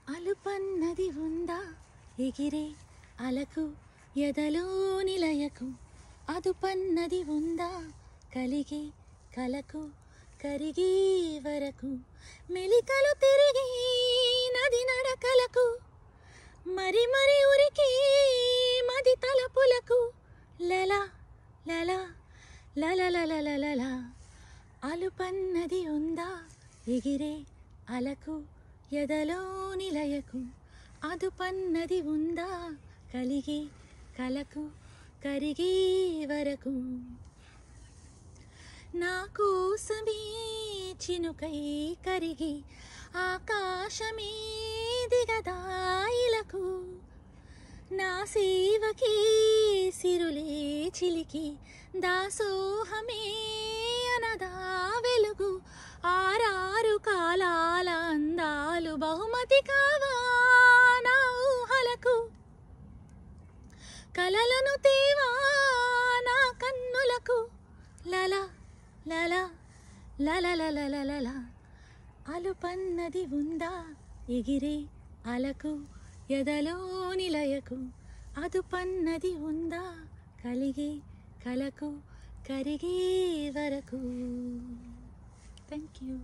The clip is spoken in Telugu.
అలుపన్నది ఉందా ఎగిరే అలకు ఎదలో నిలయకు అదుపన్నది ఉందా కలిగే కలకు కరిగే వరకు మెలికలు తిరిగి నది నడకలకు మరి మరి ఉరికి మది తలపులకు లలా లలా లలలలలలలా అలుపన్నది ఉందా ఎగిరే అలకు ఎదలో నిలయకు అదుపన్నది ఉందా కలిగే కలకు కరిగే వరకు నా కోసమే చినుకై కరిగి ఆకాశమే దిగదాయిలకు నా సేవకే సిరులే చిలికి దాసోహమే అనదా వెలుగు ఆరారు కాలాల అందాలు బహుమతి కావా నా ఊహలకు కలలను తేవా నా కన్నులకు లలా లలా లలలలలలలా అలుపన్నది ఉందా ఎగిరే అలకు ఎదలో నిలయకు అదుపన్నది ఉందా కలిగే కలకు కరిగే వరకు. Thank you.